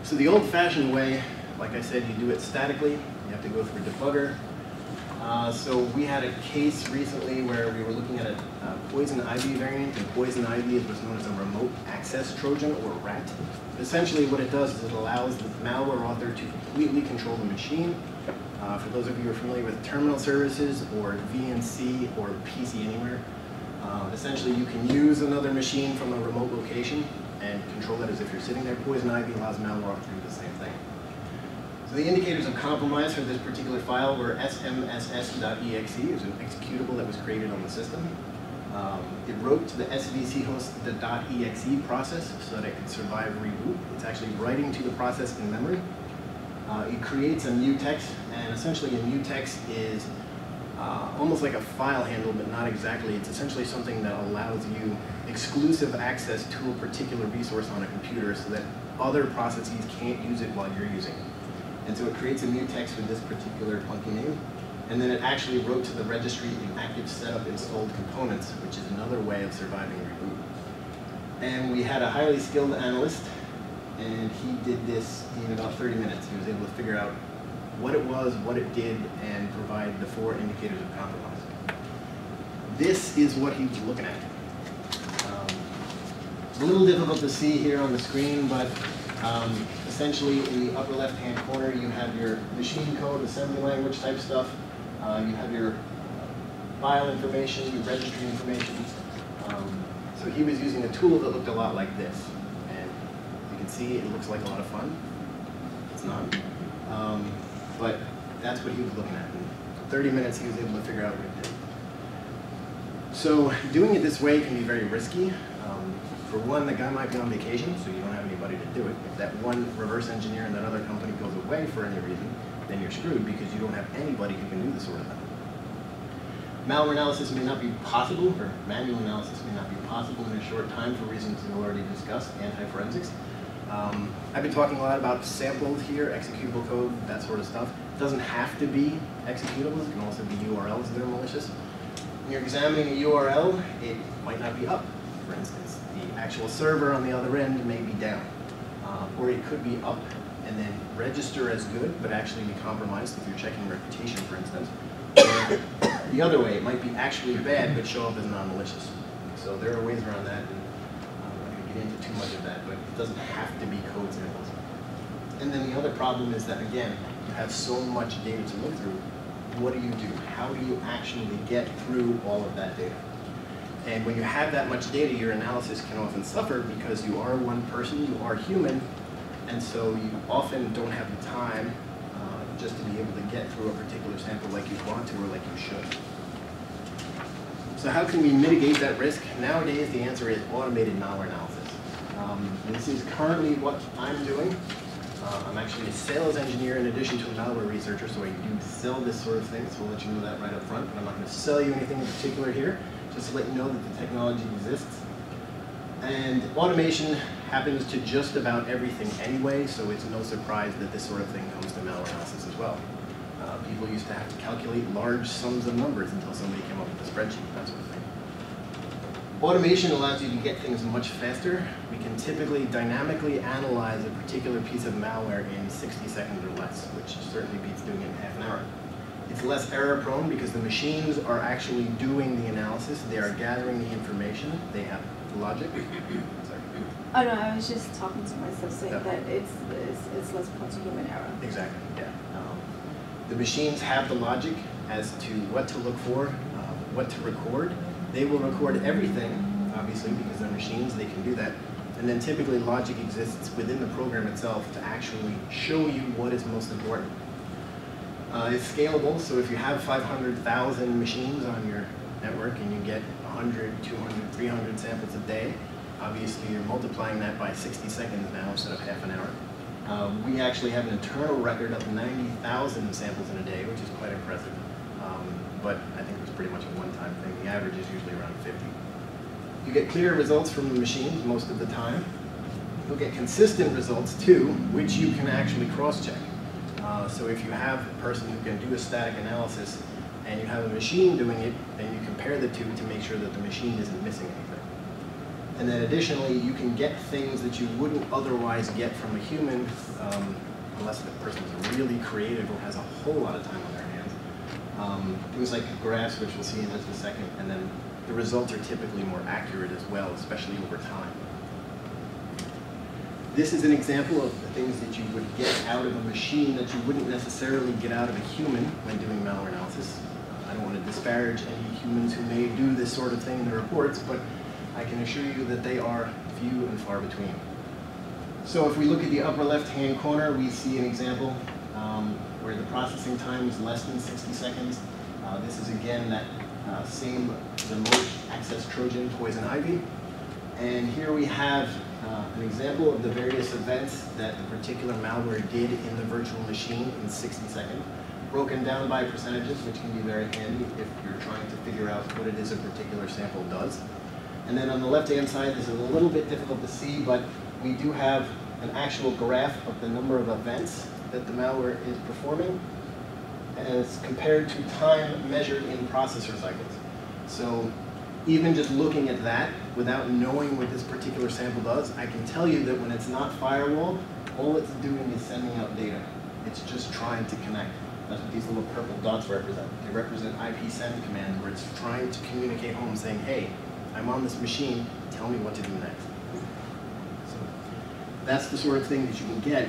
So the old-fashioned way, like I said, you do it statically. You have to go through a debugger. So we had a case recently where we were looking at a poison ivy variant, and poison ivy is what's known as a remote access Trojan, or RAT. Essentially what it does is it allows the malware author to completely control the machine. For those of you who are familiar with terminal services or VNC or PC Anywhere, essentially you can use another machine from a remote location and control it as if you're sitting there. Poison ivy allows malware author to do the same thing. So the indicators of compromise for this particular file were smss.exe. It was an executable that was created on the system. It wrote to the svc host the .exe process so that it could survive reboot. It's actually writing to the process in memory. It creates a mutex, and essentially a mutex is almost like a file handle, but not exactly. It's essentially something that allows you exclusive access to a particular resource on a computer so that other processes can't use it while you're using it. And so it creates a mutex with this particular funky name. And then it actually wrote to the registry in active setup installed components, which is another way of surviving reboot. And we had a highly skilled analyst, and he did this in about 30 minutes. He was able to figure out what it was, what it did, and provide the 4 indicators of compromise. This is what he was looking at. It's a little difficult to see here on the screen, but essentially in the upper left-hand corner you have your machine code, assembly language type stuff. You have your file information, your registry information. So he was using a tool that looked a lot like this. And you can see it looks like a lot of fun. It's not. But that's what he was looking at. In 30 minutes he was able to figure out what it did. So doing it this way can be very risky. For one, the guy might be on vacation, so you don't have anybody to do it. If that one reverse engineer in that other company goes away for any reason, then you're screwed because you don't have anybody who can do this sort of thing. Malware analysis may not be possible, or manual analysis may not be possible in a short time for reasons we've already discussed, anti-forensics. I've been talking a lot about samples here, executable code, that sort of stuff. It doesn't have to be executables, it can also be URLs that are malicious. When you're examining a URL, it might not be up, for instance. The actual server on the other end may be down. Or it could be up and then register as good, but actually be compromised if you're checking reputation, for instance. Or the other way, it might be actually bad, but show up as non-malicious. So there are ways around that, and I'm not going to get into too much of that, but it doesn't have to be code samples. And then the other problem is that, again, you have so much data to look through. What do you do? How do you actually get through all of that data? And when you have that much data, your analysis can often suffer because you are one person, you are human, and so you often don't have the time just to be able to get through a particular sample like you want to or like you should. So how can we mitigate that risk? Nowadays, the answer is automated malware analysis. And this is currently what I'm doing. I'm actually a sales engineer in addition to a malware researcher, so I do sell this sort of thing, so we'll let you know that right up front, but I'm not going to sell you anything in particular here, just to let you know that the technology exists. And automation happens to just about everything anyway, so it's no surprise that this sort of thing comes to malware analysis as well. People used to have to calculate large sums of numbers until somebody came up with a spreadsheet, that sort of thing. Automation allows you to get things much faster. We can typically dynamically analyze a particular piece of malware in 60 seconds or less, which certainly beats doing it in half an hour. It's less error prone because the machines are actually doing the analysis. They are gathering the information. They have logic. Sorry. Oh no, I was just talking to myself saying that it's less prone to human error. Exactly, yeah. The machines have the logic as to what to look for, what to record. They will record everything, obviously, because they're machines, they can do that. And then typically logic exists within the program itself to actually show you what is most important. It's scalable, so if you have 500,000 machines on your network and you get 100, 200, 300 samples a day, obviously you're multiplying that by 60 seconds now instead of half an hour. We actually have an internal record of 90,000 samples in a day, which is quite impressive. But I think it was pretty much a one-time thing. The average is usually around 50. You get clear results from the machines most of the time. You'll get consistent results too, which you can actually cross-check. So if you have a person who can do a static analysis and you have a machine doing it, then you compare the two to make sure that the machine isn't missing anything. And then additionally, you can get things that you wouldn't otherwise get from a human, unless the person is really creative or has a whole lot of time on their hands. Things like graphs, which we'll see in just a second, and then the results are typically more accurate as well, especially over time. This is an example of the things that you would get out of a machine that you wouldn't necessarily get out of a human when doing malware analysis. I don't want to disparage any humans who may do this sort of thing in their reports, but I can assure you that they are few and far between. So if we look at the upper left-hand corner, we see an example where the processing time is less than 60 seconds. This is again that same remote access Trojan Poison Ivy. And here we have an example of the various events that the particular malware did in the virtual machine in 60 seconds, broken down by percentages, which can be very handy if you're trying to figure out what it is a particular sample does. And then on the left-hand side, this is a little bit difficult to see, but we do have an actual graph of the number of events that the malware is performing as compared to time measured in processor cycles. So even just looking at that, without knowing what this particular sample does, I can tell you that when it's not firewalled, all it's doing is sending out data. It's just trying to connect. That's what these little purple dots represent. They represent IP send commands, where it's trying to communicate home saying, hey, I'm on this machine, tell me what to do next. So that's the sort of thing that you can get